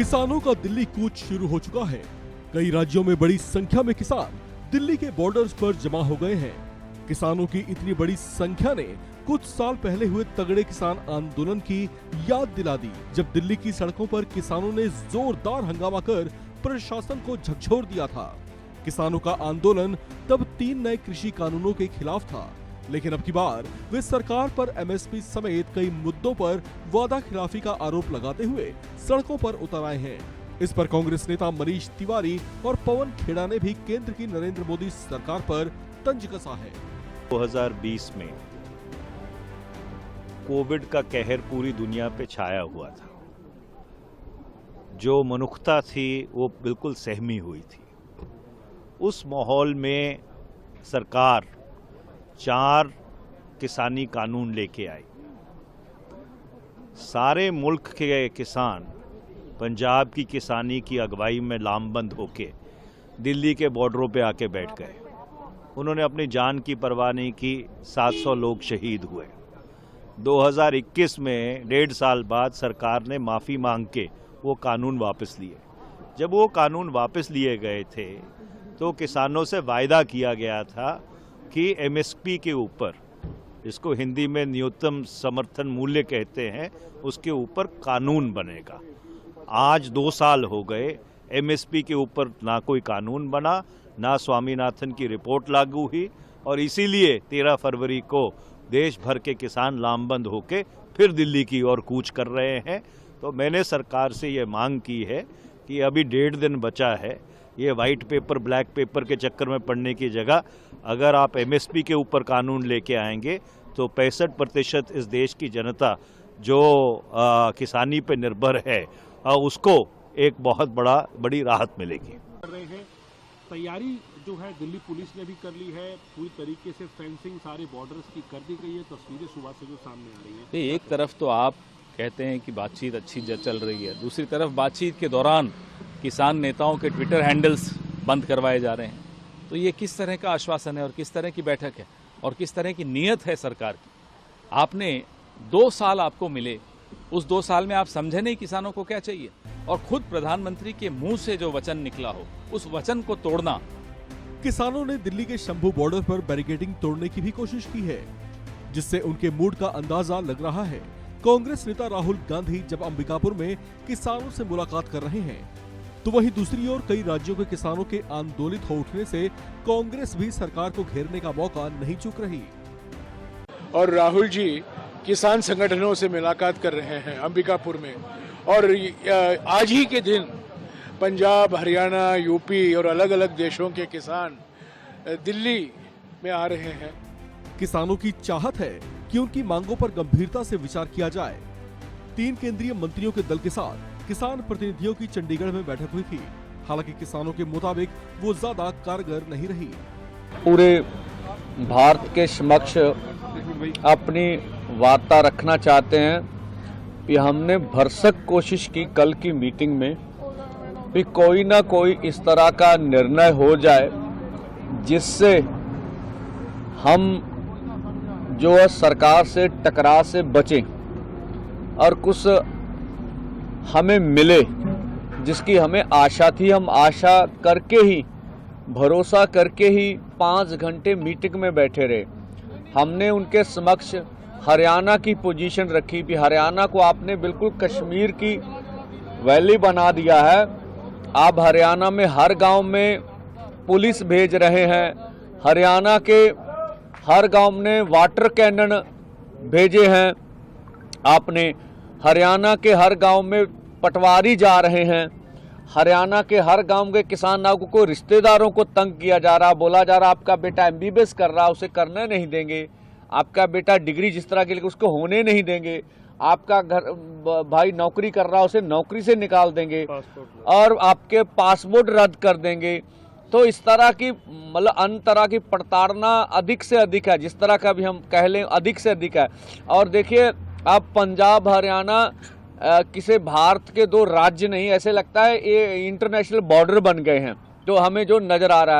किसानों का दिल्ली कूच शुरू हो चुका है। कई राज्यों में बड़ी संख्या में किसान दिल्ली के बॉर्डर्स पर जमा हो गए हैं। किसानों की इतनी बड़ी संख्या ने कुछ साल पहले हुए तगड़े किसान आंदोलन की याद दिला दी, जब दिल्ली की सड़कों पर किसानों ने जोरदार हंगामा कर प्रशासन को झकझोर दिया था। किसानों का आंदोलन तब 3 नए कृषि कानूनों के खिलाफ था, लेकिन अब की बार वे सरकार पर एमएसपी समेत कई मुद्दों पर वादा खिलाफी का आरोप लगाते हुए सड़कों पर उतर आए हैं। इस पर कांग्रेस नेता मनीष तिवारी और पवन खेड़ा ने भी केंद्र की नरेंद्र मोदी सरकार पर तंज कसा है। 2020 में कोविड का कहर पूरी दुनिया पे छाया हुआ था। जो मनुष्यता थी वो बिल्कुल सहमी हुई थी। उस माहौल में सरकार 4 किसानी कानून लेके आई। सारे मुल्क के किसान पंजाब की किसानी की अगुवाई में लामबंद होके दिल्ली के बॉर्डरों पे आके बैठ गए। उन्होंने अपनी जान की परवाह नहीं की। 700 लोग शहीद हुए। 2021 में 1.5 साल बाद सरकार ने माफ़ी मांग के वो कानून वापस लिए। जब वो कानून वापस लिए गए थे तो किसानों से वायदा किया गया था कि एमएसपी के ऊपर, इसको हिंदी में न्यूनतम समर्थन मूल्य कहते हैं, उसके ऊपर कानून बनेगा। आज 2 साल हो गए, एमएसपी के ऊपर ना कोई कानून बना, ना स्वामीनाथन की रिपोर्ट लागू हुई, और इसीलिए 13 फरवरी को देश भर के किसान लामबंद होके फिर दिल्ली की ओर कूच कर रहे हैं। तो मैंने सरकार से ये मांग की है कि अभी 1.5 दिन बचा है। ये वाइट पेपर ब्लैक पेपर के चक्कर में पड़ने की जगह अगर आप एमएसपी के ऊपर कानून लेके आएंगे तो 65% इस देश की जनता जो किसानी पे निर्भर है उसको एक बहुत बड़ी राहत मिलेगी। कर रहे हैं तैयारी जो है दिल्ली पुलिस ने भी कर ली है। पूरी तरीके से फेंसिंग सारे बॉर्डर्स की कर दी गई है। तस्वीरें सुबह से जो सामने आ रही हैं। एक तरफ तो आप कहते हैं कि बातचीत अच्छी चल रही है, दूसरी तरफ बातचीत के दौरान किसान नेताओं के ट्विटर हैंडल्स बंद करवाए जा रहे हैं। तो ये किस तरह का आश्वासन है और किस तरह की बैठक है और किस तरह की नीयत है सरकार की? आपने 2 साल आपको मिले, उस 2 साल में आप समझे नहीं किसानों को क्या चाहिए, और खुद प्रधानमंत्री के मुंह से जो वचन निकला हो उस वचन को तोड़ना। किसानों ने दिल्ली के शंभू बॉर्डर पर बैरिकेडिंग तोड़ने की भी कोशिश की है, जिससे उनके मूड का अंदाजा लग रहा है। कांग्रेस नेता राहुल गांधी जब अंबिकापुर में किसानों से मुलाकात कर रहे हैं, तो वहीं दूसरी ओर कई राज्यों के किसानों के आंदोलित हो उठने से कांग्रेस भी सरकार को घेरने का मौका नहीं चूक रही। और राहुल जी किसान संगठनों से मुलाकात कर रहे हैं अंबिकापुर में, और आज ही के दिन पंजाब, हरियाणा, यूपी और अलग अलग देशों के किसान दिल्ली में आ रहे हैं। किसानों की चाहत है कि उनकी मांगों पर गंभीरता से विचार किया जाए। 3 केंद्रीय मंत्रियों के दल के साथ किसान प्रतिनिधियों की चंडीगढ़ में बैठक हुई थी। हालांकि किसानों के मुताबिक वो ज्यादा कारगर नहीं रही। पूरे भारत के समक्ष अपनी वार्ता रखना चाहते हैं कि हमने भरसक कोशिश की कल की मीटिंग में कि कोई ना कोई इस तरह का निर्णय हो जाए जिससे हम जो सरकार से टकराव से बचें और कुछ हमें मिले जिसकी हमें आशा थी। हम आशा करके ही, भरोसा करके ही 5 घंटे मीटिंग में बैठे रहे। हमने उनके समक्ष हरियाणा की पोजीशन रखी कि हरियाणा को आपने बिल्कुल कश्मीर की वैली बना दिया है। आप हरियाणा में हर गांव में पुलिस भेज रहे हैं। हरियाणा के हर गांव में वाटर कैनन भेजे हैं आपने। हरियाणा के हर गांव में पटवारी जा रहे हैं। हरियाणा के हर गांव के किसानों को रिश्तेदारों को तंग किया जा रहा, बोला जा रहा आपका बेटा एमबीबीएस कर रहा, उसे करने नहीं देंगे। आपका बेटा डिग्री जिस तरह के लिए उसको होने नहीं देंगे। आपका घर भाई नौकरी कर रहा, उसे नौकरी से निकाल देंगे और आपके पासपोर्ट रद्द कर देंगे। तो इस तरह की मतलब अन्य तरह की प्रताड़ना अधिक से अधिक है, जिस तरह का भी हम कह लें अधिक से अधिक है। और देखिए अब पंजाब, हरियाणा किसी भारत के 2 राज्य नहीं, ऐसे लगता है ये इंटरनेशनल बॉर्डर बन गए हैं। तो हमें जो नजर आ रहा है